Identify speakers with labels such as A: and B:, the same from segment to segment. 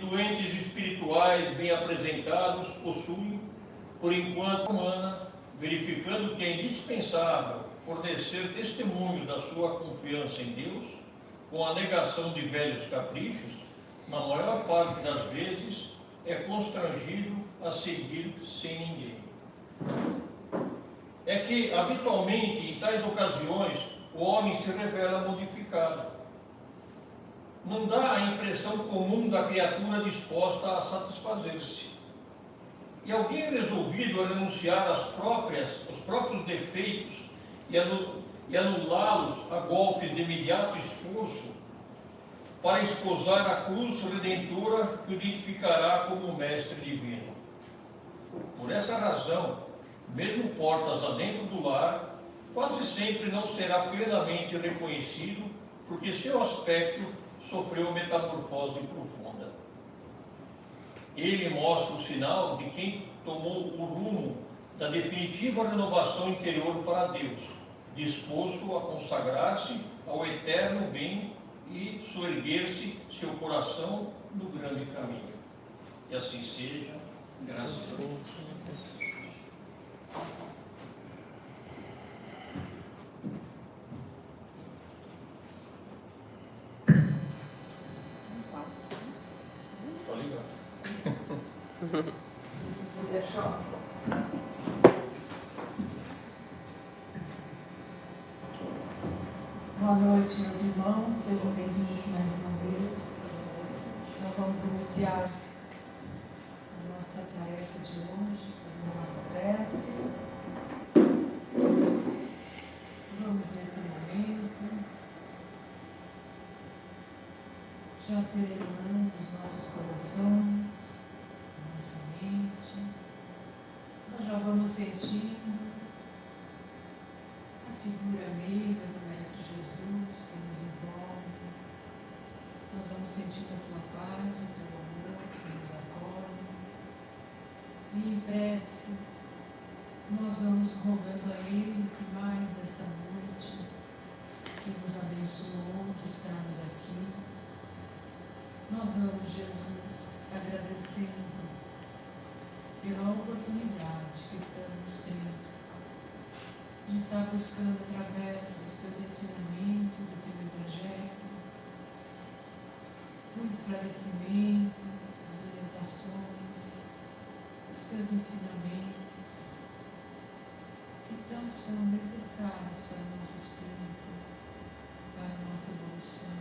A: doentes espirituais bem apresentados possuem, por enquanto, humana, verificando que é indispensável fornecer testemunho da sua confiança em Deus, com a negação de velhos caprichos, na maior parte das vezes é constrangido a seguir sem ninguém. É que, habitualmente, em tais ocasiões, o homem se revela modificado. Não dá a impressão comum da criatura disposta a satisfazer-se. E alguém resolvido a renunciar aos próprios defeitos e anulá-los a golpe de imediato esforço para esposar a cruz redentora que o identificará como mestre divino. Por essa razão, mesmo portas adentro do lar, quase sempre não será plenamente reconhecido, porque seu aspecto sofreu metamorfose profunda. Ele mostra o sinal de quem tomou o rumo da definitiva renovação interior para Deus, disposto a consagrar-se ao eterno bem e soerguer-se seu coração no grande caminho. E assim seja, graças a Deus.
B: Boa noite, meus irmãos, sejam bem-vindos mais uma vez. Nós vamos iniciar a nossa tarefa de hoje, fazendo a nossa prece. Vamos nesse momento já serenando os nossos corações, a nossa mente. Nós já vamos sentindo a figura meiga do Mestre Jesus que nos envolve. Nós vamos sentindo a tua paz, o teu amor que nos acolhe. E em prece, nós vamos rogando a Ele que mais nesta noite, que nos abençoou de estarmos aqui. Nós vamos, Jesus, agradecendo pela oportunidade que estamos tendo de estar buscando através dos teus ensinamentos, do teu Evangelho, o esclarecimento, as orientações, os teus ensinamentos, que tão são necessários para o nosso espírito, para a nossa evolução.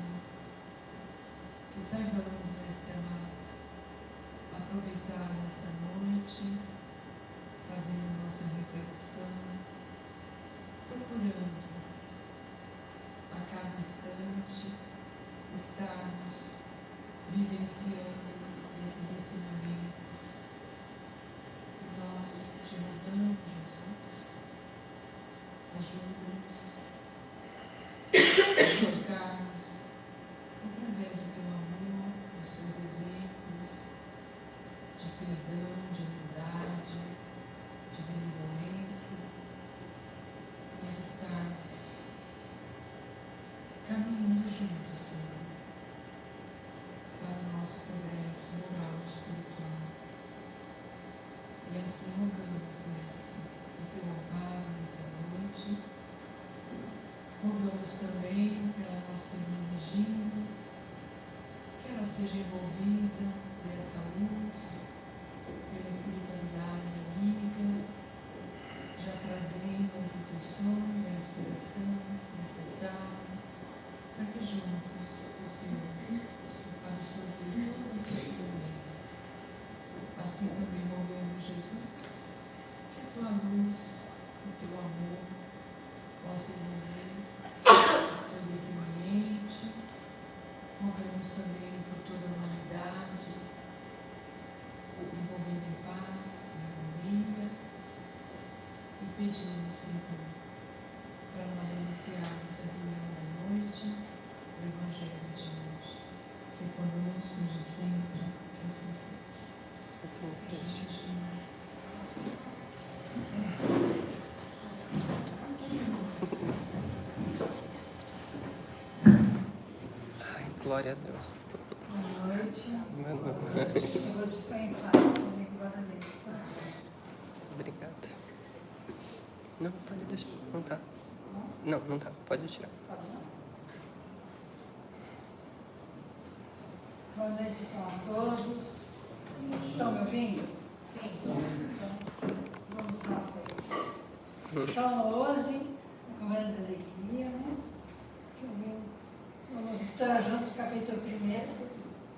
B: Que saibamos, Mestre amado, aproveitar nesta noite, fazendo nossa reflexão, procurando a cada instante estarmos vivenciando esses ensinamentos. Nós te rogamos, Jesus, ajuda-nos a buscarmos, através do teu amor, dos teus exemplos de perdão, de humildade, de benevolência, nós estarmos caminhando juntos, Senhor, para o nosso progresso moral e espiritual. E assim rogamos, Mestre, o teu amparo nessa noite. Rogamos também pela nossa irmã Regina, que ela seja envolvida por essa luz, pela espiritualidade amiga, já trazendo as intuições, a inspiração necessária, para que juntos possamos absorver todo esse ensinamento. Assim também rogamos, Jesus, que a tua luz, o teu amor, possa envolver todo esse ambiente. Rogamos também por toda a humanidade, envolvendo em paz, em harmonia, e pedimos então para nós iniciarmos a reunião da noite, o Evangelho de hoje. Se conosco de sempre, que assim seja.
C: Assim seja. Ai, glória a Deus.
B: Boa noite.
C: Boa noite.
D: dispensar o amigo Guadalupe.
C: Obrigado. Não, pode deixar. Não tá. Não, não tá. Pode tirar.
D: Pode não. Boa noite então a todos. Estão me ouvindo? Sim. Então, vamos lá. Então, hoje, com grande alegria, né? Vamos estar juntos, capítulo 1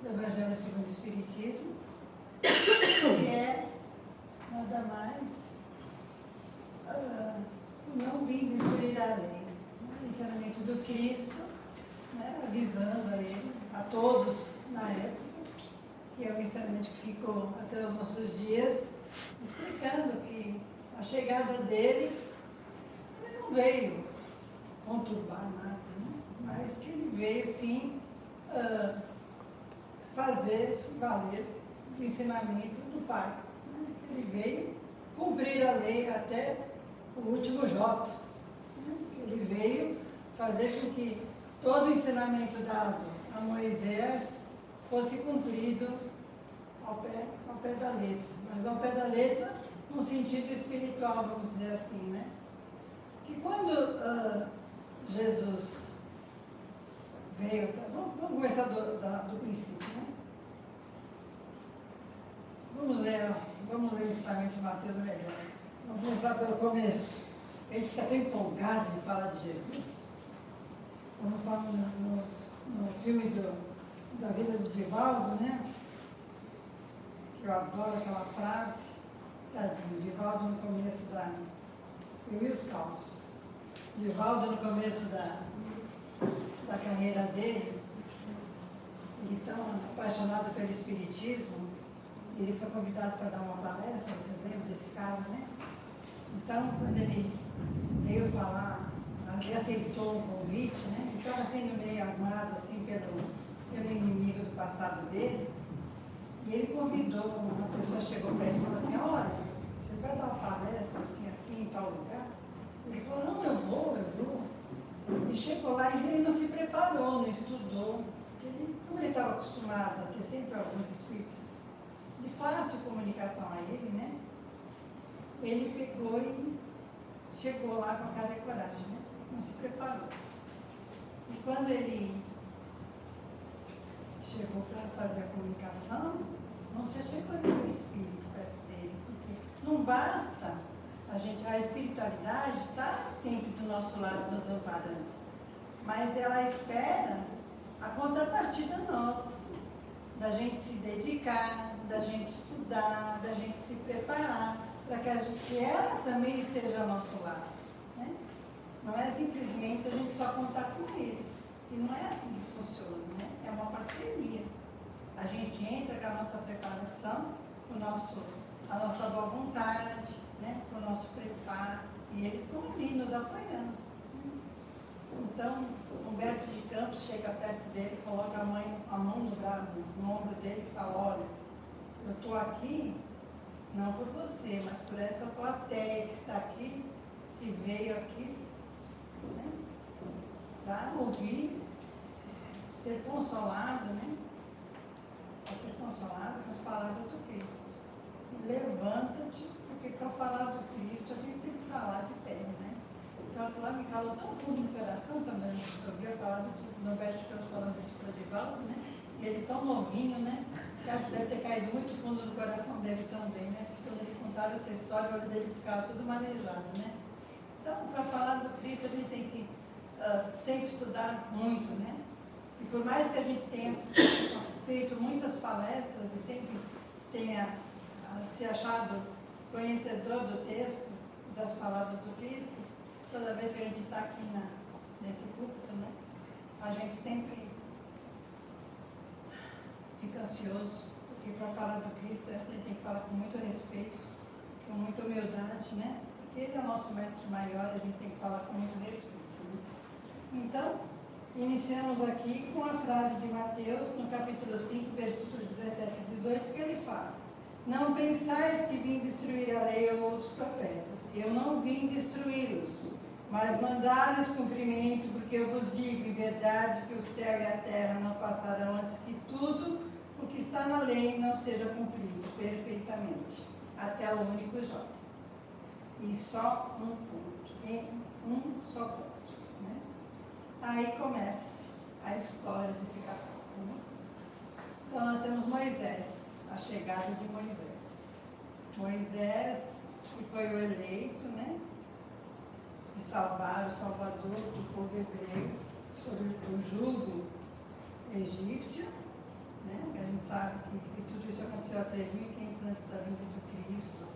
D: do Evangelho segundo o Espiritismo, que é nada mais não vim destruir a lei. O ensinamento do Cristo, né, avisando a ele, a todos na época, que é o ensinamento que ficou até os nossos dias, explicando que a chegada dele, ele não veio conturbar nada, né? Mas que ele veio sim fazer-se valer do ensinamento do Pai. Né? Ele veio cumprir a lei até o último J. Né? Ele veio fazer com que todo o ensinamento dado a Moisés fosse cumprido ao pé da letra. Mas ao pé da letra, no sentido espiritual, vamos dizer assim, né? Que quando Jesus veio, vamos começar do princípio, né? Vamos ler o ensinamento de Mateus melhor. Vamos começar pelo começo. A gente fica tão empolgado de falar de Jesus. Como fala no filme da vida do Divaldo, né? Eu adoro aquela frase, tadinho, Divaldo no começo eu e os caos. Divaldo no começo da carreira dele, ele tão apaixonado pelo Espiritismo, ele foi convidado para dar uma palestra, vocês lembram desse caso, né? Então, quando ele veio falar, ele aceitou o convite, né? Ele estava sendo meio armado assim pelo inimigo do passado dele, e ele convidou, uma pessoa chegou para ele e falou assim, olha, você vai dar uma palestra assim, em tal lugar? Ele falou, não, eu vou. E chegou lá e ele não se preparou, não estudou, porque como ele estava acostumado a ter sempre alguns espíritos de fácil comunicação a ele, né? Ele pegou e chegou lá com a cara e coragem, né? Não se preparou. E quando ele chegou para fazer a comunicação, não se chegou nenhum espírito perto dele, porque não basta a espiritualidade está sempre do nosso lado nos amparando, mas ela espera a contrapartida nossa, da gente se dedicar, da gente estudar, da gente se preparar, para que ela também esteja ao nosso lado, né? Não é simplesmente a gente só contar com eles, e não é assim que funciona, né? É uma parceria. A gente entra com a nossa preparação, a nossa boa vontade, né? Com o nosso preparo, e eles estão ali nos apoiando. Então, Humberto de Campos chega perto dele, coloca a mão no ombro dele e fala, olha, eu estou aqui, não por você, mas por essa plateia que está aqui, que veio aqui, né? Para ouvir, ser consolado, né? Para ser consolado com as palavras do Cristo. Levanta-te, porque para falar do Cristo a gente tem que falar de pé, né? Então aquilo lá me calou tão fundo no coração quando eu vi a palavra do Humberto de Campos falando isso para o Divaldo, né? E ele tão novinho, né? Que acho que deve ter caído muito fundo no coração dele também, né? Porque quando ele contava essa história, o olho dele ficava tudo manejado, né? Então, para falar do Cristo, a gente tem que sempre estudar muito, né? E por mais que a gente tenha feito muitas palestras e sempre tenha se achado conhecedor do texto, das palavras do Cristo, toda vez que a gente está aqui nesse púlpito, né? A gente sempre fica ansioso, porque para falar do Cristo a gente tem que falar com muito respeito, com muita humildade, né? Porque ele é o nosso mestre maior, a gente tem que falar com muito respeito, né? Então, iniciamos aqui com a frase de Mateus, no capítulo 5, versículo 17 e 18, que ele fala: não pensais que vim destruir a lei ou os profetas. Eu não vim destruí-los, mas mandar-lhes cumprimento, porque eu vos digo em verdade que o céu e a terra não passarão antes que tudo o que está na lei não seja cumprido perfeitamente, até o único J. E só um ponto, em um só ponto. Né? Aí começa a história desse capítulo. Né? Então nós temos Moisés, a chegada de Moisés. Moisés, que foi o eleito, né? De salvar o salvador do povo hebreu sobre o jugo egípcio. Né? A gente sabe que tudo isso aconteceu há 3.500 antes da vinda de Cristo.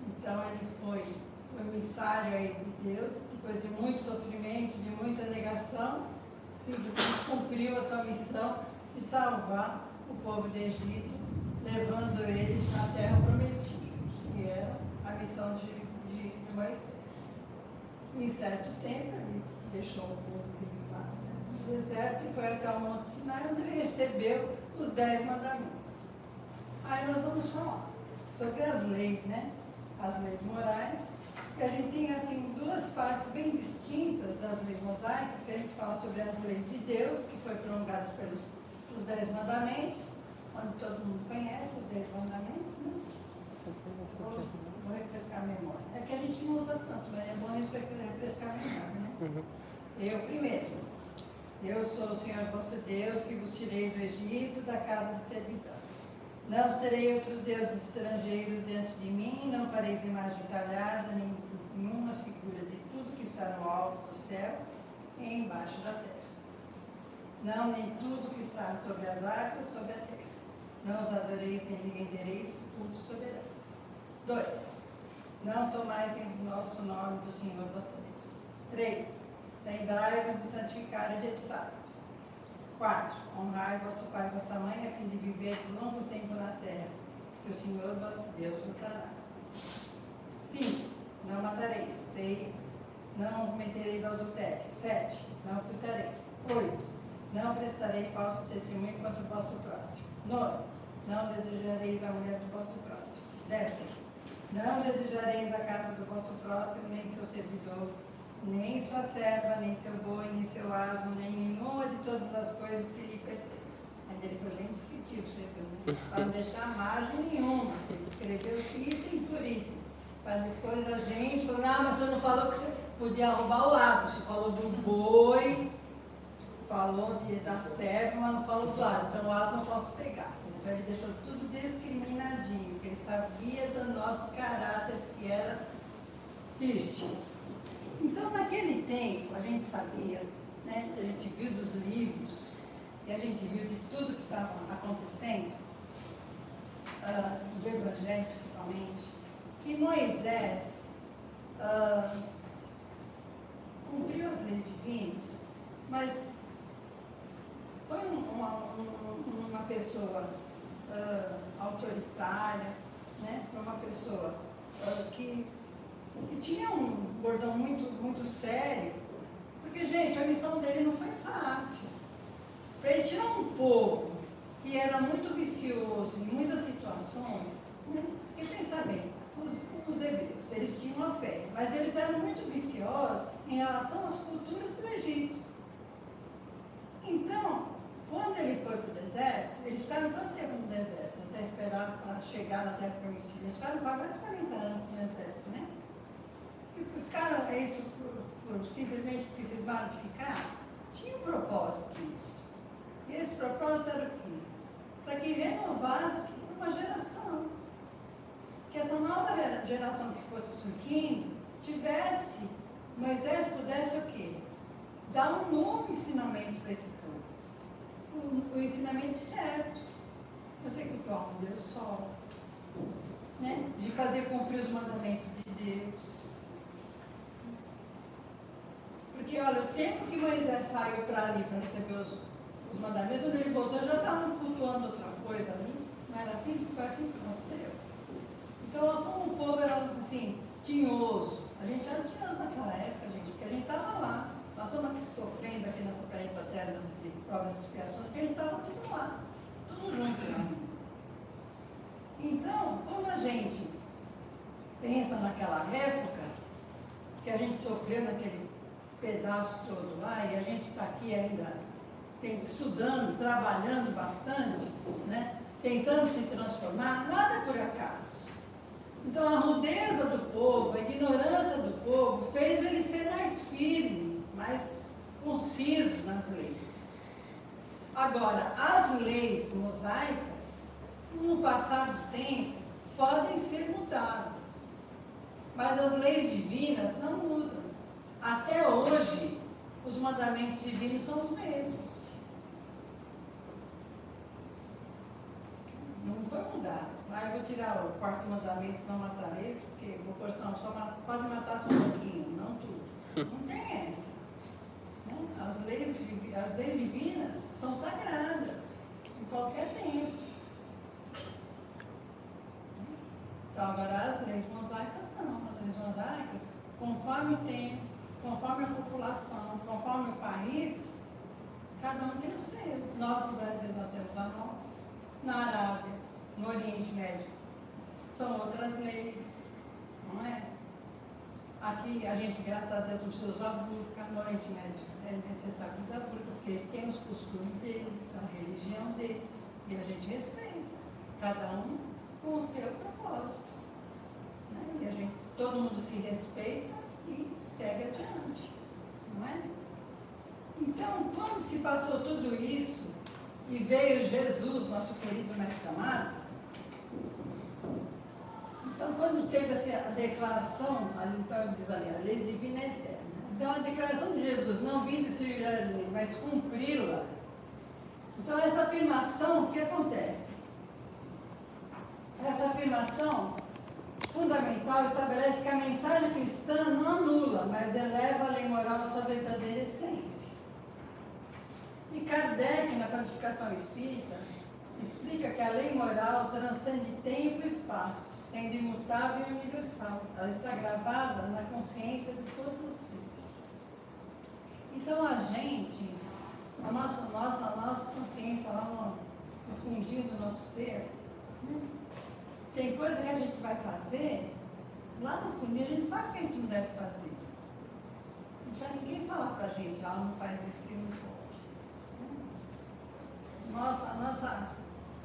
D: Então ele foi o emissário aí de Deus, depois de muito sofrimento, de muita negação, simplesmente cumpriu a sua missão de salvar o povo do Egito, levando eles à terra prometida, que era a missão de Moisés. Em certo tempo, ele deixou o povo dele lá no deserto e foi até o Monte Sinai, onde ele recebeu os 10 mandamentos. Aí nós vamos falar sobre as leis, né? As leis morais, que a gente tem assim duas partes bem distintas das leis mosaicas, que a gente fala sobre as leis de Deus, que foi prolongadas pelos 10 mandamentos, onde todo mundo conhece os 10 mandamentos, né? Vou refrescar a memória. É que a gente não usa tanto, mas é bom refrescar a memória, né? Eu primeiro. Eu sou o Senhor vosso Deus, que vos tirei do Egito, da casa de servidão. Não os terei outros deuses estrangeiros diante de mim, não fareis imagem talhada, nem nenhuma figura de tudo que está no alto do céu e embaixo da terra. Não, nem tudo que está sobre as águas, sobre a terra. Não os adoreis, nem lhe rendereis culto soberano. 2. Não tomais em nosso nome do Senhor vosso Deus. 3. Lembrai-vos de santificar o dia de sábado. 4. Honrai vosso pai e vossa mãe, a fim de viver longo tempo na terra, que o Senhor vosso Deus vos dará. 5. Não matareis. 6. Não cometereis adultério. 7. Não furtareis. 8. Não prestareis falso testemunho contra o vosso próximo. 9. Não desejareis a mulher do vosso próximo. 10. Não desejareis a casa do vosso próximo, nem seu servidor, nem sua serva, nem seu boi, nem seu asno, nem nenhuma de todas as coisas que lhe pertencem. Ainda ele foi bem descritivo, para não deixar margem nenhuma. Ele escreveu item por item, para depois a gente falar, mas você não falou que você podia roubar o asno, você falou do boi, falou da serva, mas não falou do asno, então o asno não posso pegar. Então ele deixou tudo discriminadinho, porque ele sabia do nosso caráter, que era triste. Então, naquele tempo, a gente sabia, né, a gente viu dos livros, e a gente viu de tudo que estava acontecendo, do Evangelho principalmente, que Moisés cumpriu as leis divinas, mas foi uma pessoa autoritária, né, foi uma pessoa que tinha um bordão muito sério, porque, gente, a missão dele não foi fácil. Para ele tirar um povo que era muito vicioso em muitas situações, né? Porque pensa bem, os hebreus, eles tinham a fé, mas eles eram muito viciosos em relação às culturas do Egito. Então, quando ele foi para o deserto, eles ficaram quanto tempo no deserto? Até esperar para chegar na terra prometida. Eles ficaram quase 40 anos no deserto, né? Ficaram isso simplesmente porque cismaram de ficar? Tinha um propósito nisso. E esse propósito era o quê? Para que renovasse uma geração. Que essa nova geração que fosse surgindo, Moisés pudesse o quê? Dar um novo ensinamento para esse povo. O ensinamento certo. Eu sei que o povo deu sol, né? De fazer cumprir os mandamentos de Deus. Porque, olha, o tempo que Moisés saiu para ali para receber os mandamentos, quando ele voltou, já estavam cultuando outra coisa ali. Não era assim? Foi assim que aconteceu. Então, como o povo era, assim, tinhoso. A gente era tinhoso naquela época, gente, porque a gente estava lá. Nós estamos aqui sofrendo aqui nessa planeta Terra de provas e expiações, porque a gente estava tudo lá. Tudo junto lá. Então, quando a gente pensa naquela época, que a gente sofreu naquele pedaço todo lá, e a gente está aqui ainda estudando, trabalhando bastante, né? Tentando se transformar, nada é por acaso. Então a rudeza do povo, a ignorância do povo, fez ele ser mais firme, mais conciso nas leis. Agora, as leis mosaicas, no passar do tempo, podem ser mudadas. Mas as leis divinas não mudam. Até hoje, os mandamentos divinos são os mesmos. Não foi mudado. Eu vou tirar o quarto mandamento, não matareis, porque vou pôr, não, pode matar só um pouquinho, não tudo. Não tem essa. Né? As leis divinas são sagradas, em qualquer tempo. Então, agora as leis mosaicas não. As leis mosaicas, conforme o tempo, conforme a população, conforme o país, cada um tem o seu. Nós, no Brasil, nós temos a nossa. Na Arábia, no Oriente Médio, são outras leis, não é? Aqui, a gente, graças a Deus, não precisa usar burca. No Oriente Médio é necessário usar burca, porque eles têm os costumes deles, a religião deles, e a gente respeita, cada um com o seu propósito. Né? E todo mundo se respeita e segue adiante, não é? Então, quando se passou tudo isso, e veio Jesus, nosso querido mestre amado, então quando teve a declaração, então diz ali, a lei divina é eterna. Então a declaração de Jesus, não vim distribuir a lei, mas cumpri-la. Então essa afirmação, o que acontece? Essa afirmação fundamental estabelece que a mensagem cristã não anula, mas eleva a lei moral à sua verdadeira essência. E Kardec, na Codificação Espírita, explica que a lei moral transcende tempo e espaço, sendo imutável e universal. Ela está gravada na consciência de todos os seres. Então a gente, a nossa consciência lá no fundinho do nosso ser, né? Tem coisa que a gente vai fazer, lá no fundinho a gente sabe que a gente não deve fazer. Não precisa ninguém falar pra gente, não faz isso que não pode.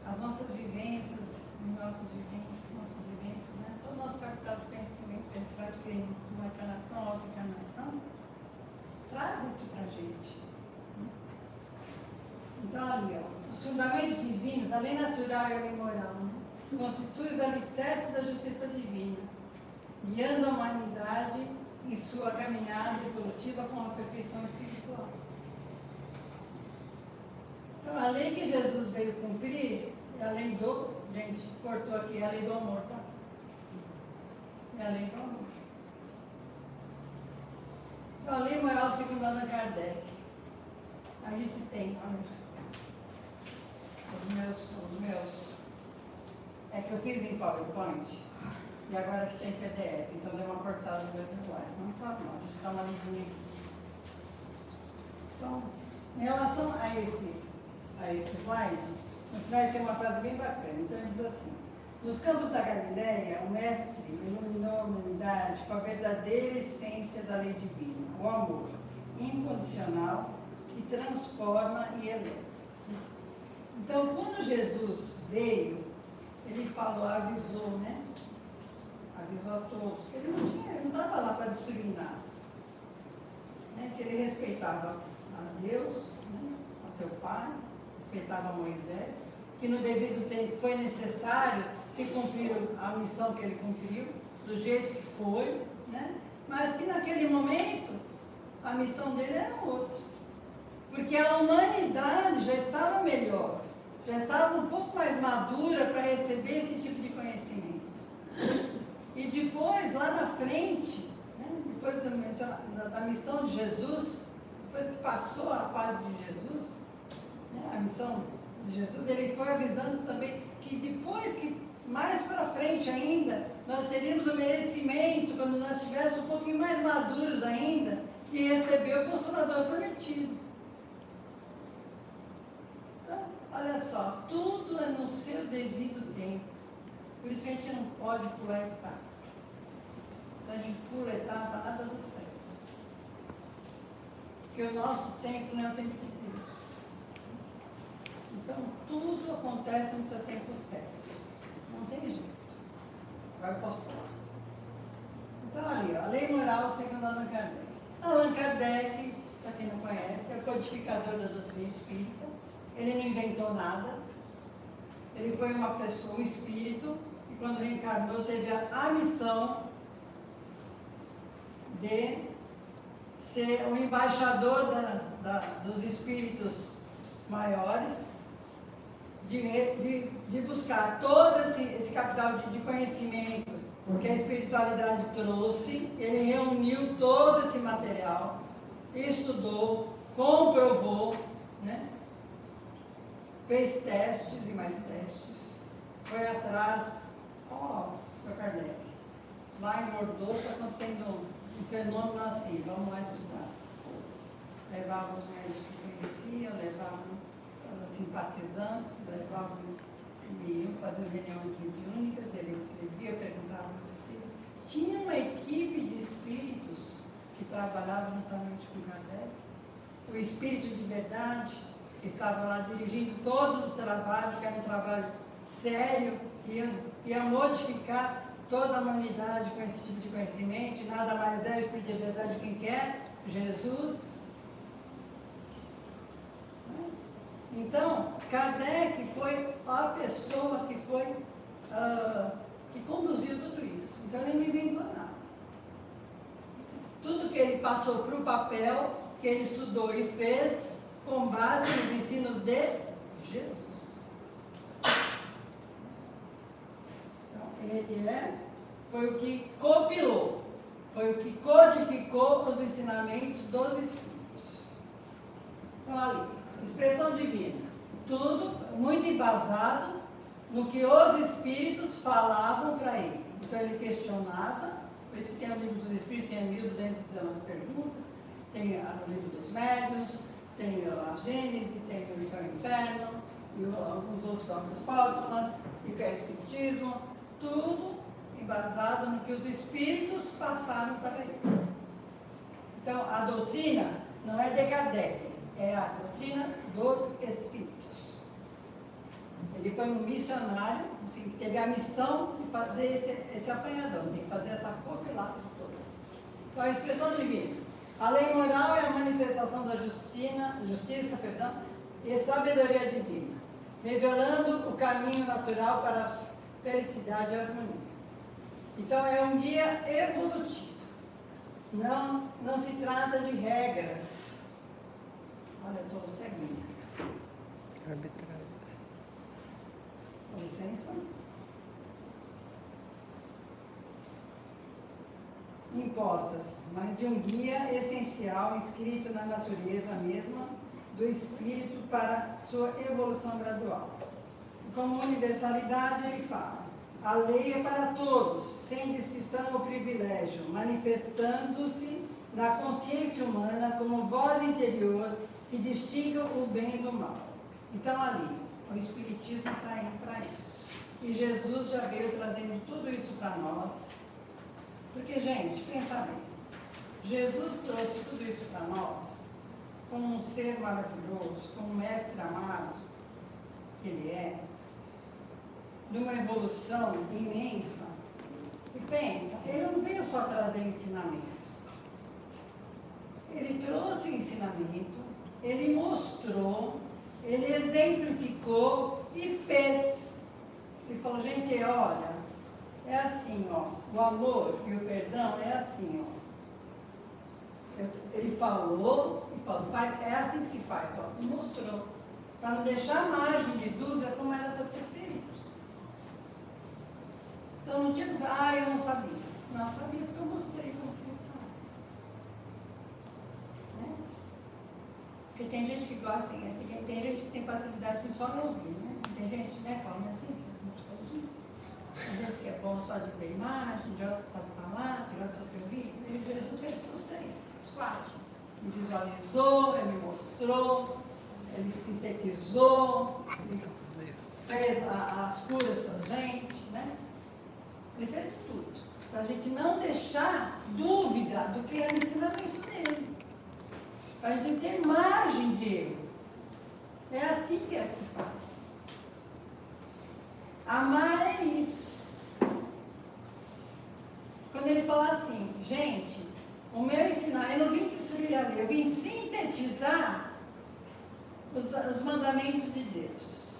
D: As nossas vivências, né? Todo o nosso capital de conhecimento que a gente vai adquirindo uma encarnação, outra encarnação, traz isso para a gente. Então, ali, ó, os fundamentos divinos, a lei natural e a lei moral, né? Constituem os alicerces da justiça divina, guiando a humanidade em sua caminhada evolutiva com a perfeição espiritual. Então, a lei que Jesus veio cumprir é a lei do... Gente, cortou aqui, é a lei do amor, tá? É a lei do amor. Então, a lei moral segundo Allan Kardec. A gente tem, os meus... É que eu fiz em PowerPoint, e agora que tem PDF, então deu uma cortada nos meus slides. Não fala não, a gente dá uma lidinha aqui. Então, em relação a esse slide, no final tem uma frase bem bacana. Então ele diz assim: nos campos da Galileia, o mestre iluminou a humanidade com a verdadeira essência da lei divina, o amor incondicional que transforma e eleva. Então, quando Jesus veio, ele falou, avisou, né? Avisou a todos que ele não estava lá para destruir nada, né? Que ele respeitava a Deus, né? A seu pai, respeitava Moisés, que no devido tempo foi necessário se cumprir a missão que ele cumpriu, do jeito que foi, né? Mas que naquele momento a missão dele era outra, porque a humanidade já estava melhor, já estava um pouco mais madura para receber esse tipo de conhecimento. E depois, lá na frente, né? Depois da missão de Jesus, depois que passou a fase de Jesus, a missão de Jesus, ele foi avisando também que depois que, mais para frente ainda, nós teríamos o merecimento, quando nós estivéssemos um pouquinho mais maduros ainda, de receber o Consolador prometido. Então, olha só, tudo é no seu devido tempo. Por isso que a gente não pode pular etapa. Quando a gente pula etapa, nada dá certo. Porque o nosso tempo não é o tempo de Deus. Então, tudo acontece no seu tempo certo. Não tem jeito. Agora eu posso falar. Então, ali, ó, a lei moral segundo Allan Kardec. Allan Kardec, para quem não conhece, é o codificador da doutrina espírita. Ele não inventou nada. Ele foi uma pessoa, um espírito, que quando reencarnou teve a missão de ser o embaixador dos espíritos maiores, de buscar todo esse capital de conhecimento que a espiritualidade trouxe. Ele reuniu todo esse material, estudou, comprovou, né? Fez testes e mais testes, foi atrás, Sr. Kardec, lá em Bordeaux está acontecendo um fenômeno assim, vamos lá estudar. Levavam os médicos que conheciam, levavam simpatizantes, levavam e iam fazer reuniões mediúnicas, ele escrevia, perguntava aos espíritos. Tinha uma equipe de espíritos que trabalhava juntamente com Kardec, o espírito de verdade, que estava lá dirigindo todos os trabalhos, que era um trabalho sério, que ia modificar toda a humanidade com esse tipo de conhecimento, e nada mais é o espírito de verdade quem quer? Jesus. Então, Kardec foi a pessoa que que conduziu tudo isso. Então, ele não inventou nada. Tudo que ele passou para o papel, que ele estudou e fez, com base nos ensinos de Jesus. Então, ele foi o que compilou, foi o que codificou os ensinamentos dos Espíritos. Então, ali, expressão divina, tudo muito embasado no que os Espíritos falavam para ele. Então, ele questionava, por isso que tem o livro dos Espíritos, tem 1219 perguntas, tem o livro dos Médiuns, tem a Gênese, tem o Missão e Inferno, e alguns outros obras póstumas, e o que é o Espiritismo, tudo embasado no que os Espíritos passaram para ele. Então, a doutrina não é de Kardec, é a doutrina dos Espíritos. Ele foi um missionário, assim, teve a missão de fazer esse apanhadão, de fazer essa compilada toda. Então, a expressão divina. A lei moral é a manifestação da justiça e sabedoria divina, revelando o caminho natural para a felicidade e a harmonia. Então, é um guia evolutivo. Não se trata de regras. Olha, eu estou seguindo.
C: Arbitrário.
D: Com licença. Impostas, mas de um guia essencial inscrito na natureza mesma do espírito para sua evolução gradual. Como universalidade, ele fala: a lei é para todos, sem distinção ou privilégio, manifestando-se na consciência humana como voz interior que distinga o bem do mal. Então, ali, o Espiritismo está indo para isso. E Jesus já veio trazendo tudo isso para nós. Porque, gente, pensa bem, Jesus trouxe tudo isso para nós como um ser maravilhoso, como um mestre amado que ele é, de uma evolução imensa. E pensa, ele não veio só trazer ensinamento. Ele trouxe ensinamento, ele mostrou, ele exemplificou e fez. Ele falou, gente, olha, é assim, ó, o amor e o perdão é assim, ó. Ele falou, é assim que se faz, ó, e mostrou, para não deixar margem de dúvida como era para ser feito. Então não tinha, eu não sabia. Não sabia porque eu mostrei como que se faz. Né? Porque tem gente que gosta assim, tem gente que tem facilidade com só não ouvir, né? Tem gente, né, Paulo, assim, tem gente que é bom só de ver imagem, de outros que sabe falar, de outros que ouvir. Jesus fez os três, os quatro. Ele visualizou, ele mostrou, ele sintetizou, ele fez as curas para a gente, né? Ele fez tudo, para a gente não deixar dúvida do que é o ensinamento dele, para a gente ter margem de erro. É assim que se faz. Amar é isso. Quando ele fala assim, gente, o meu ensinar, eu não vim destruir a lei, eu vim sintetizar os mandamentos de Deus.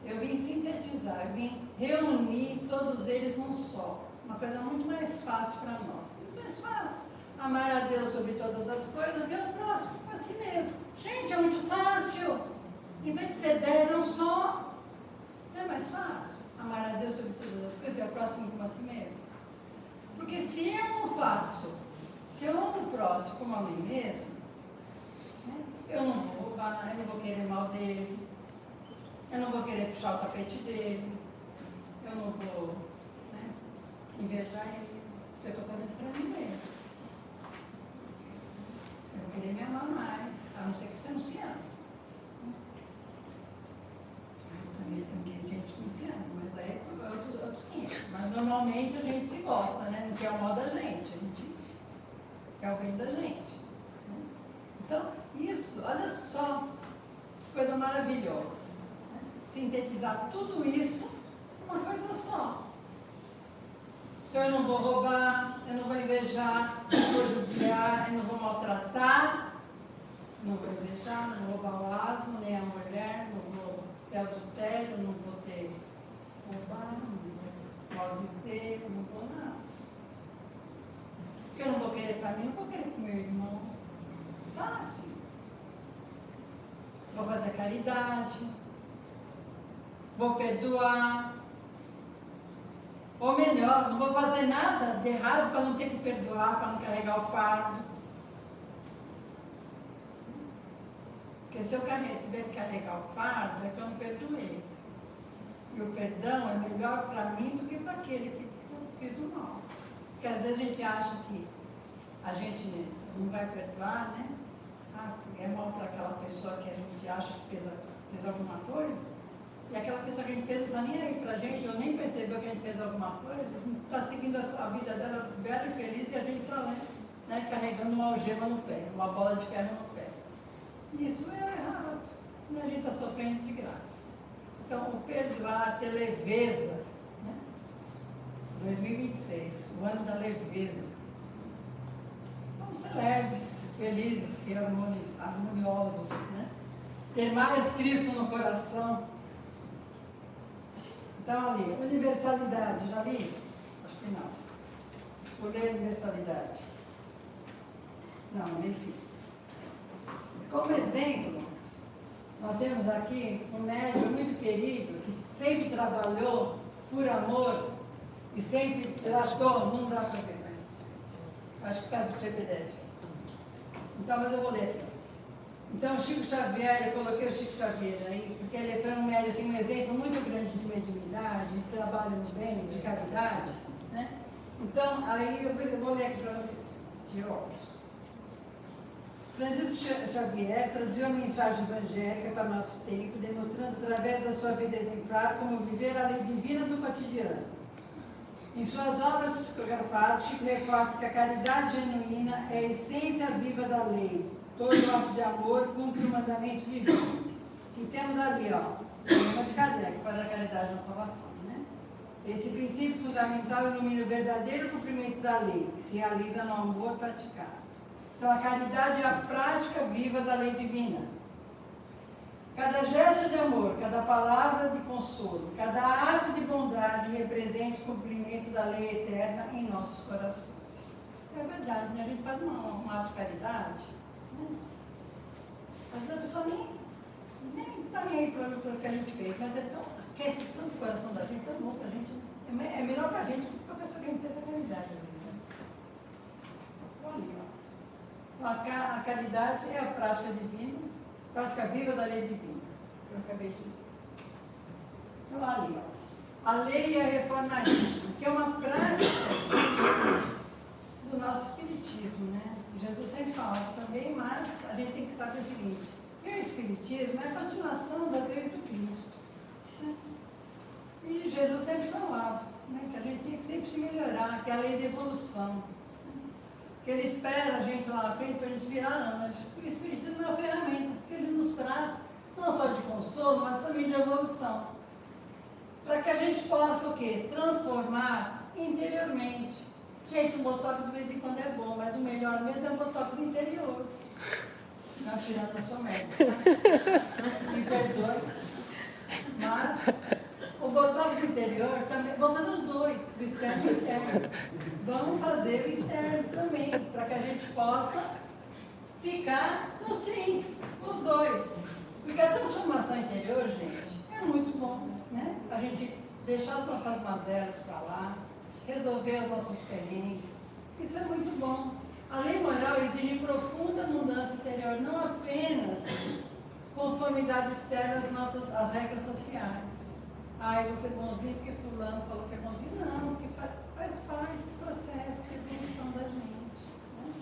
D: Eu vim sintetizar, eu vim reunir todos eles num só. Uma coisa muito mais fácil para nós. Muito mais fácil. Amar a Deus sobre todas as coisas e ao próximo para si mesmo. Gente, é muito fácil. Em vez de ser 10, é um só. Não é mais fácil? Amar a Deus sobre todas as coisas e ao próximo para si mesmo. Porque se eu não faço, se eu amo o próximo como a mim mesmo, né, eu não vou roubar, eu não vou querer mal dele, eu não vou querer puxar o tapete dele, eu não vou, né, invejar ele, porque eu estou fazendo para mim mesmo. Eu vou querer me amar mais, a não ser que você não se ama. Também tem gente que não se ama, mas aí é outros 500. Mas normalmente a gente se gosta, né? Não quer o mal da gente, a gente quer o bem da gente. Então, isso, olha só, que coisa maravilhosa. Né? Sintetizar tudo isso numa coisa só. Então eu não vou roubar, eu não vou invejar, eu não vou judiar, eu não vou maltratar, não vou invejar, não vou roubar o asno, nem a mulher, não vou ter adultério, não vou ter roubar, não vou maldizer, não vou nada. Porque eu não vou querer para mim, não vou querer para o meu irmão. Fácil. Vou fazer caridade, vou perdoar. Ou melhor, não vou fazer nada de errado para não ter que perdoar, para não carregar o fardo. Porque se eu tiver que carregar o fardo, é que eu não perdoei. E o perdão é melhor para mim do que para aquele que fez o mal. Porque às vezes a gente acha que a gente não vai perdoar, né? Ah, porque é mal para aquela pessoa que a gente acha que fez alguma coisa. E aquela pessoa que a gente fez não está nem aí para a gente, ou nem percebeu que a gente fez alguma coisa, está seguindo a vida dela bela e feliz e a gente está lá, né, carregando uma algema no pé, uma bola de ferro no pé. Isso é errado, a gente está sofrendo de graça. Então, o perdoar, ter leveza, né? 2026, o ano da leveza. Vamos ser leves, felizes e harmoniosos, né? Ter mais Cristo no coração. Então, ali, universalidade, já li? Acho que não. Vou ler universalidade. Não, li sim. Como exemplo, nós temos aqui um médium muito querido, que sempre trabalhou por amor e sempre tratou, não dá para ver, mas acho que por causa do CPDF. Então, mas eu vou ler aqui. Então, Chico Xavier, eu coloquei o Chico Xavier aí, porque ele foi um médium, assim, um exemplo muito grande de mediunidade, de trabalho no bem, de caridade, né? Então, aí eu vou ler aqui para vocês, de óculos. Francisco Xavier traduziu a mensagem evangélica para nosso tempo, demonstrando através da sua vida exemplar como viver a lei divina do cotidiano. Em suas obras psicografadas, Chico reforça que a caridade genuína é a essência viva da lei. Todo ato de amor cumpre o mandamento divino. E temos ali, ó, uma de Kardec, para a caridade na salvação, né? Esse princípio fundamental ilumina o verdadeiro cumprimento da lei, que se realiza no amor praticado. Então, a caridade é a prática viva da lei divina. Cada gesto de amor, cada palavra de consolo, cada ato de bondade representa o cumprimento da lei eterna em nossos corações. É verdade, né? A gente faz um ato de caridade, né? Às vezes a pessoa nem está nem aí para o que a gente fez, mas aquece tanto o coração da gente, tão bom para a gente. É melhor para a gente do que para a pessoa que a gente fez a caridade, às vezes, né? Olha, ó. Então, a caridade é a prática divina, prática viva da lei divina, que eu acabei de ler. Então, ali, ó. A lei é a reforma íntima, que é uma prática do nosso espiritismo, né? Jesus sempre falava também, mas a gente tem que saber o seguinte, que o espiritismo é a continuação das leis do Cristo, né? E Jesus sempre falava, né, que a gente tinha que sempre se melhorar, que é a lei de evolução, que ele espera a gente lá na frente para a gente virar anjo. O espiritismo é uma ferramenta, porque ele nos traz não só de consolo, mas também de evolução. Para que a gente possa o quê? Transformar interiormente. Gente, o botox de vez em quando é bom, mas o melhor mesmo é o botox interior. Não tirando a sua médica. Me perdoe. Mas o botox interior também. Vamos fazer os dois, o externo e o interno. Vamos fazer o externo também, para que a gente possa ficar nos trinks, os dois. Porque a transformação interior, gente, é muito bom, né? A gente deixar as nossas mazelas para lá, resolver os nossos perrengues. Isso é muito bom. A lei moral exige profunda mudança interior, não apenas conformidade externa às regras sociais. Ah, eu vou ser bonzinho porque fulano falou que é bonzinho. Não, que faz parte do processo de evolução da gente. Né?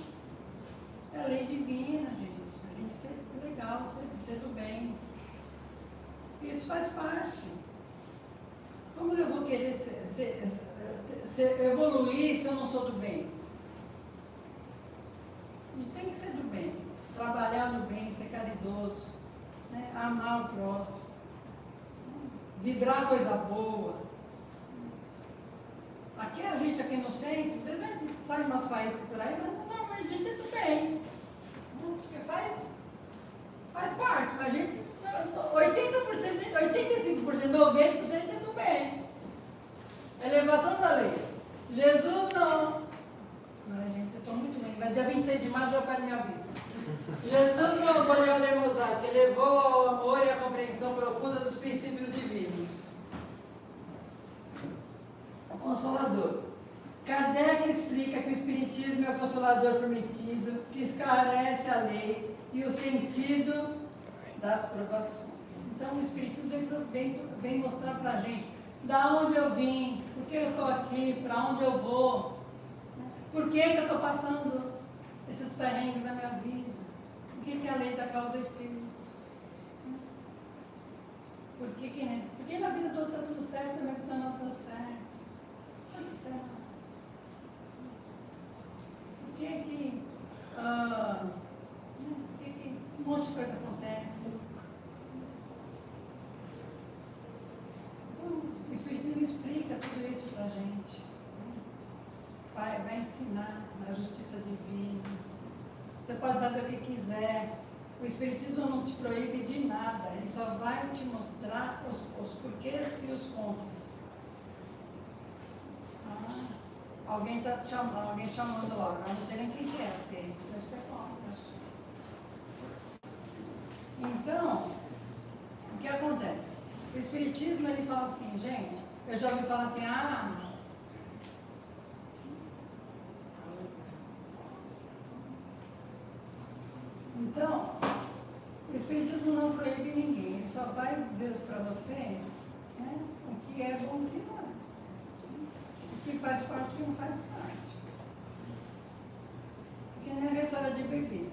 D: É a lei divina, gente. A gente ser legal, ser do bem. Isso faz parte. Como eu vou querer evoluir se eu não sou do bem? A gente tem que ser do bem. Trabalhar no bem, ser caridoso, né? Amar o próximo. Vibrar coisa boa. Aqui a gente, aqui no centro, sabe umas faíscas por aí, mas a gente é do bem. Porque faz parte, mas a gente, 80%, 85%, 90% é do bem. Elevação da lei. Jesus não. Ai, gente, eu estou muito bem. Mas dia 26 de março eu pego minha vista. Jesus não aboliu a Lemosar, que levou ao amor e à compreensão profunda dos princípios divinos. O Consolador. Kardec explica que o Espiritismo é o Consolador prometido, que esclarece a lei e o sentido das provações. Então, o Espiritismo vem mostrar para a gente da onde eu vim, por que eu estou aqui, para onde eu vou, né? Por que eu estou passando esses perrengues na minha vida, o que é a lei da causa e efeito. Porque na vida toda está tudo certo, na vida não está certo. Tudo certo. Por que um monte de coisa acontece? Então, o Espiritismo explica tudo isso para a gente. Vai ensinar a justiça divina. Você pode fazer o que quiser. O Espiritismo não te proíbe de nada. Ele só vai te mostrar os porquês e os contras. Alguém está chamando lá. Eu não sei nem quem que é, porque deve ser contra. Então, o que acontece? O Espiritismo, ele fala assim, gente, eu já ouvi falar assim, então, o Espiritismo não proíbe ninguém, ele só vai dizer para você, né, o que é bom e o que não é. O que faz parte e o que não faz parte. Porque nem a história de bebê.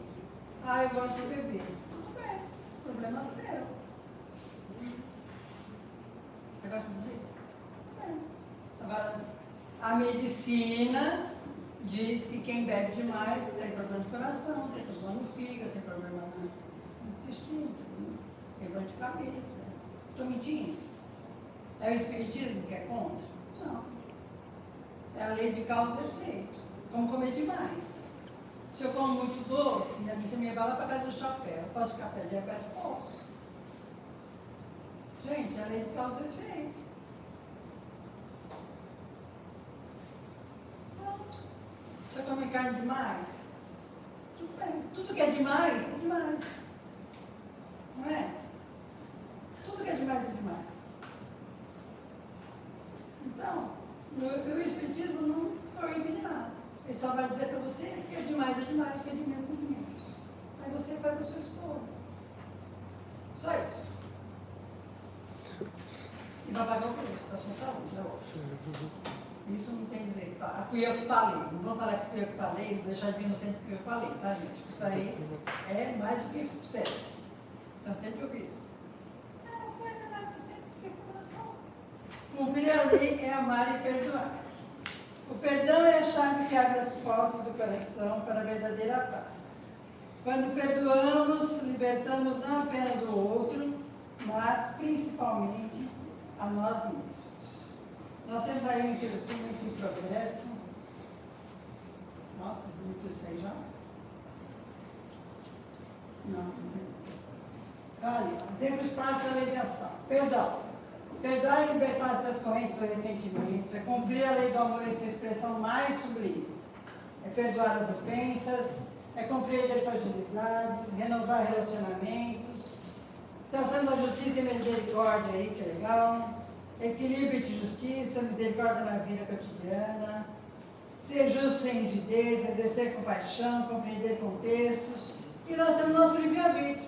D: Eu gosto de bebês. Tudo bem, problema seu. Você gosta de beber? Bem. Agora, a medicina diz que quem bebe demais tem problema de coração, tem problema no fígado, tem problema no intestino, tem problema de cabeça. Estou mentindo? É o Espiritismo que é contra? Não. É a lei de causa e efeito. Como comer demais. Se eu como muito doce, você me vai lá para casa do chapéu. Eu posso ficar perto de diabetes? Posso. Gente, é a lei de causa e efeito. Pronto. Se eu comer carne demais, tudo bem. Tudo que é demais, é demais. Não é? Tudo que é demais, é demais. Então, o Espiritismo não proíbe nada. Ele só vai dizer para você que é demais, o que é de menos, de menos. Aí você faz a sua escolha. Só isso. E vai pagar o preço da sua saúde, é ótimo. Isso não tem dizer, fui eu que falei. Não vou falar que fui eu que falei, vou deixar de vir no centro que eu falei, tá, gente? Isso aí é mais do que certo. Então, sempre eu vi isso. Não foi verdade, sempre que falou. Cumprir a lei é amar e perdoar. O perdão é a chave que abre as portas do coração para a verdadeira paz. Quando perdoamos, libertamos não apenas o outro, mas principalmente a nós mesmos. Nós temos aí um instrumento de progresso. Nossa, bonito isso aí já? Não, não tem. Olha, exemplos práticos da lei de ação. Perdão. Perdoar e libertar-se das correntes do ressentimento é cumprir a lei do amor em sua expressão mais sublime. É perdoar as ofensas, é compreender fragilidades, renovar relacionamentos, traçando a justiça e misericórdia aí, que é legal, equilíbrio de justiça, misericórdia na vida cotidiana, ser justo sem rigidez, exercer compaixão, compreender contextos, e nós temos nosso livre-arbítrio.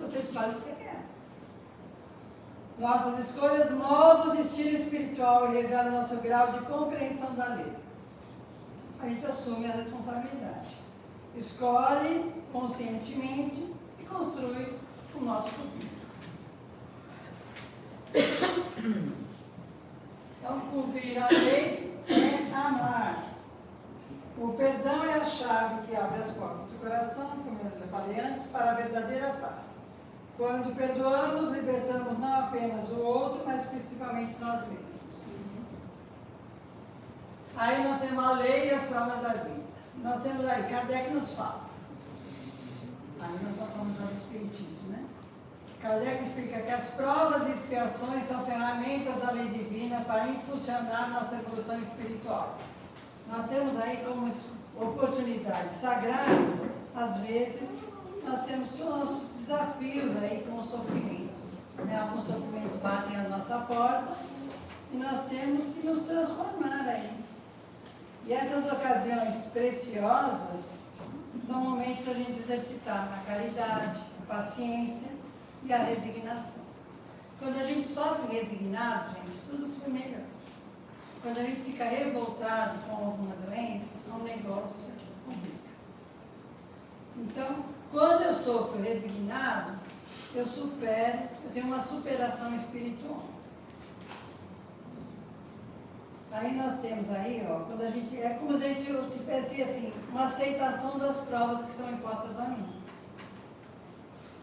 D: Você escolhe o que você quer. Nossas escolhas moldam o destino espiritual e revelam o nosso grau de compreensão da lei. A gente assume a responsabilidade. Escolhe conscientemente e construi o nosso futuro. Então, cumprir a lei é amar. O perdão é a chave que abre as portas do coração, como eu falei antes, para a verdadeira paz. Quando perdoamos, libertamos não apenas o outro, mas principalmente nós mesmos. Aí nós temos a lei e as provas da vida. Nós temos aí, Kardec nos fala. Aí nós estamos falando do Espiritismo, né? Kardec explica que as provas e expiações são ferramentas da lei divina para impulsionar nossa evolução espiritual. Nós temos aí como oportunidades sagradas, às vezes, nós temos os nossos desafios aí com os sofrimentos. Né? Alguns sofrimentos batem a nossa porta e nós temos que nos transformar aí. E essas ocasiões preciosas são momentos da gente exercitar a caridade, a paciência e a resignação. Quando a gente sofre resignado, gente, tudo flui melhor. Quando a gente fica revoltado com alguma doença, o negócio complica. Então, quando eu sofro resignado, eu tenho uma superação espiritual. Aí nós temos aí, ó, quando a gente, é como se a gente tivesse assim, uma aceitação das provas que são impostas a mim.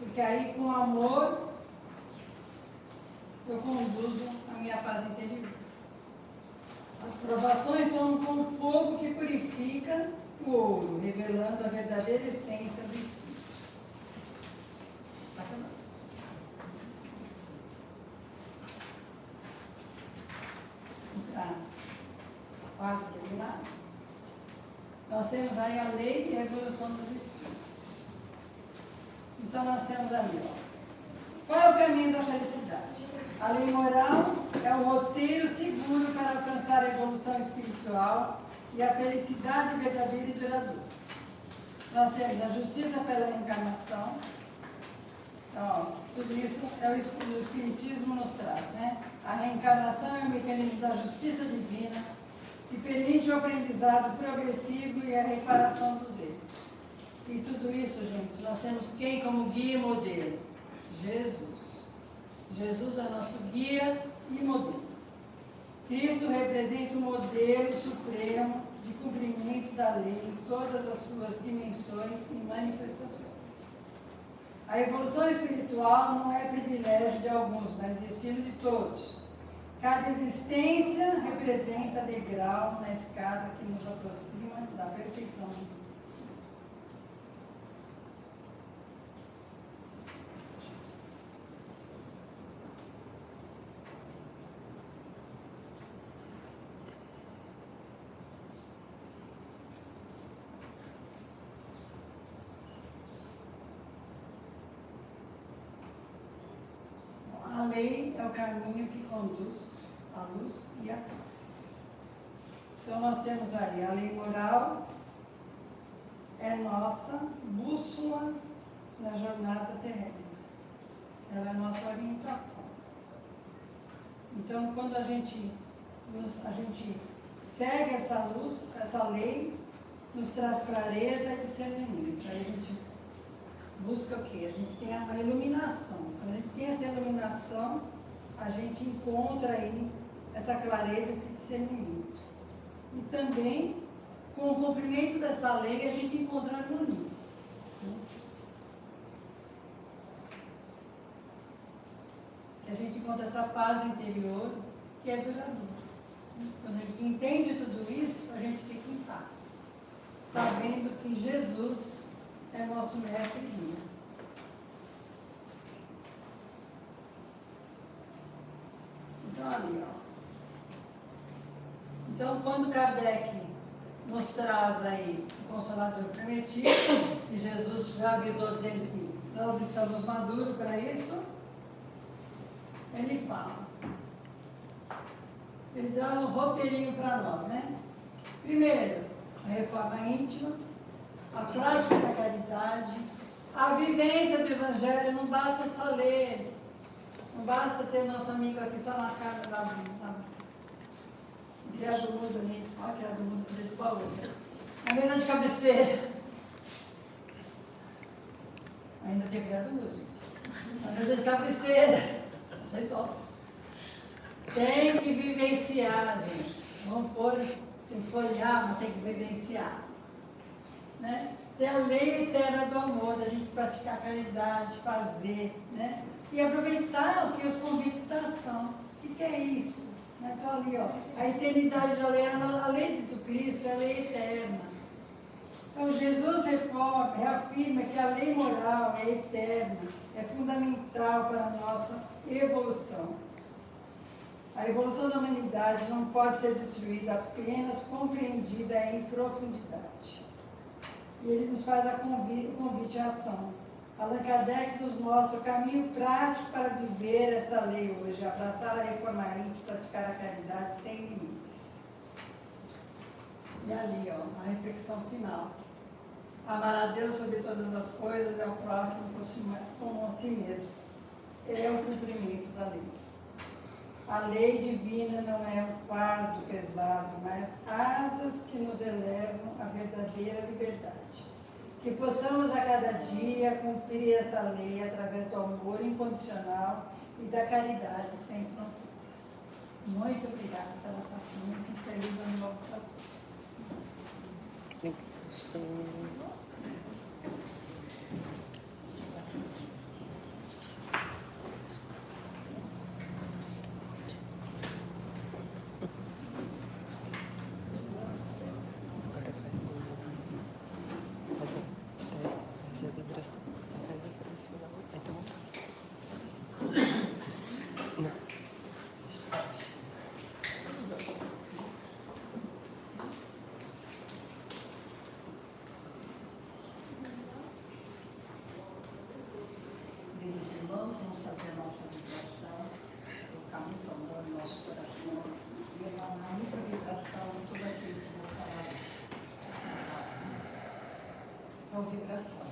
D: Porque aí com amor eu conduzo a minha paz interior. As provações são como fogo que purifica o ouro, revelando a verdadeira essência do Espírito. Quase terminado. Nós temos aí a lei e a evolução dos Espíritos. Então nós temos ali, ó. Qual é o caminho da felicidade? A lei moral é o roteiro seguro para alcançar a evolução espiritual e a felicidade verdadeira e duradoura. Nós temos a justiça pela reencarnação. Então, tudo isso é o Espiritismo nos traz, né? A reencarnação é o mecanismo da justiça divina que permite o aprendizado progressivo e a reparação dos erros. E tudo isso, gente, nós temos quem como guia e modelo? Jesus. Jesus é nosso guia e modelo. Cristo representa o modelo supremo de cumprimento da lei em todas as suas dimensões e manifestações. A evolução espiritual não é privilégio de alguns, mas destino de todos. Cada existência representa degrau na escada que nos aproxima da perfeição. A lei é o caminho que conduz à luz e à paz. Então nós temos aí a lei moral, é nossa bússola na jornada terrena. Ela é a nossa orientação. Então quando a gente segue essa luz, essa lei, nos traz clareza e discernimento. Aí a gente busca o quê? A gente tem uma iluminação. Quando a gente tem essa iluminação, a gente encontra aí essa clareza, esse discernimento. E também, com o cumprimento dessa lei, a gente encontra harmonia. Que a gente encontra essa paz interior que é duradoura. Quando a gente entende tudo isso, a gente fica em paz, sabendo que Jesus é nosso mestre e guia. Então, ali, ó. Então, quando Kardec nos traz aí o Consolador Prometido, que Jesus já avisou dizendo que nós estamos maduros para isso, ele fala. Ele traz um roteirinho para nós, né? Primeiro, a reforma íntima, a prática da caridade, a vivência do Evangelho. Não basta só ler, não basta ter o nosso amigo aqui só na cara da criado mudo ali, olha o criado mudo do Paulo, na mesa de cabeceira. Ainda tem criado mudo, gente. Na mesa de cabeceira. Eu sou idosa. Tem que vivenciar, gente. Vamos pôr, tem que folhear, mas tem que vivenciar. Né? Tem a lei eterna do amor, da gente praticar a caridade, fazer, né? E aproveitar o que os convites da ação. O que é isso? Então ali, ó, a eternidade da lei, a lei do Cristo é a lei eterna. Então Jesus reafirma que a lei moral é eterna, é fundamental para a nossa evolução. A evolução da humanidade não pode ser destruída, apenas compreendida em profundidade. E ele nos faz o convite à ação. Allan Kardec nos mostra o caminho prático para viver esta lei hoje, abraçar a reforma íntima, praticar a caridade sem limites. E ali, ó, a reflexão final. Amar a Deus sobre todas as coisas, é o próximo como a si mesmo. É o cumprimento da lei. A lei divina não é um fardo pesado, mas asas que nos elevam à verdadeira liberdade. Que possamos a cada dia cumprir essa lei através do amor incondicional e da caridade sem fronteiras. Muito obrigada pela paciência e feliz ano novo para todos. Vamos fazer a nossa vibração, colocar muito amor no nosso coração e emanar muita vibração em tudo aquilo que eu vou falar. Então, vibração.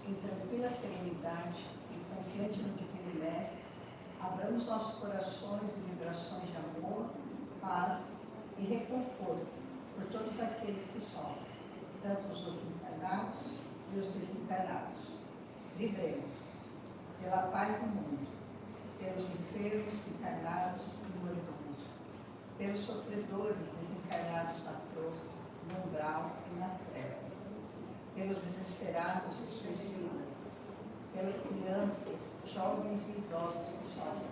D: Em tranquila serenidade e confiante no Divino Mestre, abramos nossos corações em vibrações de amor, paz e reconforto por todos aqueles que sofrem, tanto os encarnados e os desencarnados. Vibremos pela paz no mundo, pelos enfermos encarnados e moribundos, pelos sofredores desencarnados na cruz, no umbral e nas trevas, pelos desesperados e suicidas, pelas crianças, jovens e idosos que sofrem,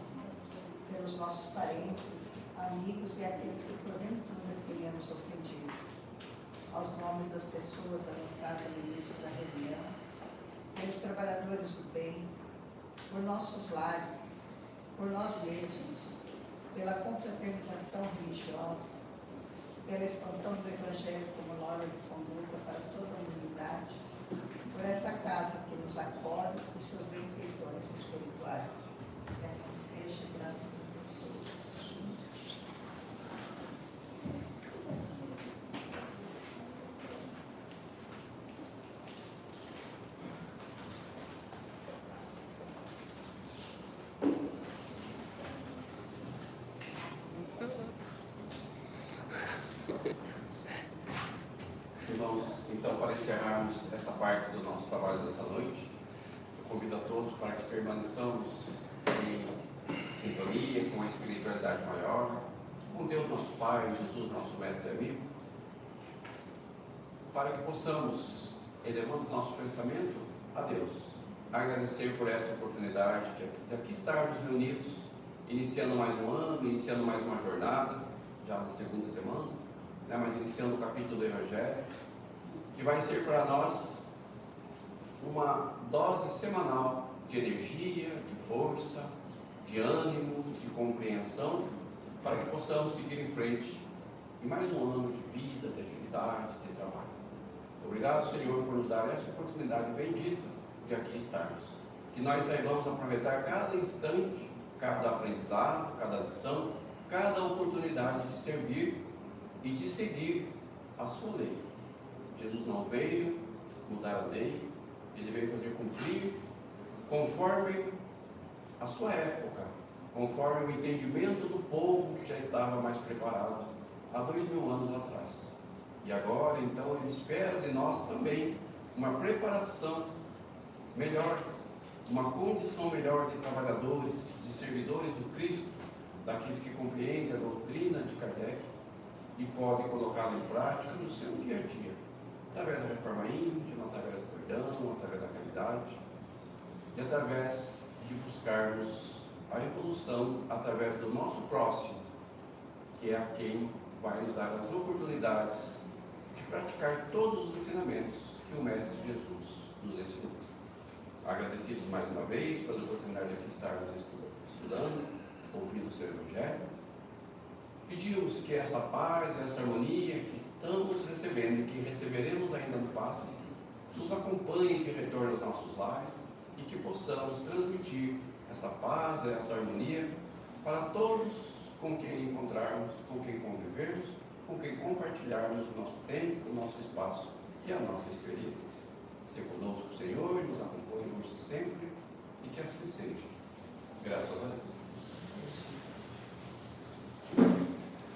D: pelos nossos parentes, amigos e aqueles que porventura tenhamos ofendido, aos nomes das pessoas anotadas no início da reunião, pelos trabalhadores do bem, por nossos lares, por nós mesmos, pela confraternização religiosa, pela expansão do Evangelho como norma de conduta para toda a humanidade, por esta casa que nos acolhe e seus benfeitores espirituais. Que assim seja, graças a Deus.
E: Irmãos, então, para encerrarmos essa parte do nosso trabalho dessa noite, eu convido a todos para que permaneçamos em sintonia com a espiritualidade maior, com Deus nosso Pai, Jesus nosso Mestre e amigo, para que possamos, elevando o nosso pensamento, a Deus, agradecer por essa oportunidade de aqui estarmos reunidos, iniciando mais um ano, iniciando mais uma jornada, já na segunda semana, né, mas iniciando o capítulo do Evangelho, que vai ser para nós uma dose semanal de energia, de força, de ânimo, de compreensão, para que possamos seguir em frente em mais um ano de vida, de atividade, de trabalho. Obrigado, Senhor, por nos dar essa oportunidade bendita de aqui estarmos. Que nós saibamos aproveitar cada instante, cada aprendizado, cada lição, cada oportunidade de servir e de seguir a sua lei. Jesus não veio mudar a lei, ele veio fazer cumprir conforme a sua época, conforme o entendimento do povo que já estava mais preparado há 2000 anos atrás. E agora, então, ele espera de nós também uma preparação melhor, uma condição melhor de trabalhadores, de servidores do Cristo, daqueles que compreendem a doutrina de Kardec e podem colocá-la em prática no seu dia a dia, através da reforma íntima, através do perdão, através da caridade e através de buscarmos a evolução através do nosso próximo, que é a quem vai nos dar as oportunidades de praticar todos os ensinamentos que o Mestre Jesus nos ensinou. Agradecidos mais uma vez pela oportunidade de aqui estarmos estudando, ouvindo o seu Evangelho. Pedimos que essa paz, essa harmonia que estamos recebendo e que receberemos ainda no passe, nos acompanhe de retorno aos nossos lares e que possamos transmitir essa paz, essa harmonia para todos com quem encontrarmos, com quem convivermos, com quem compartilharmos o nosso tempo, o nosso espaço e a nossa experiência. Seja conosco, Senhor, e nos acompanhe hoje sempre, e que assim seja. Graças a Deus.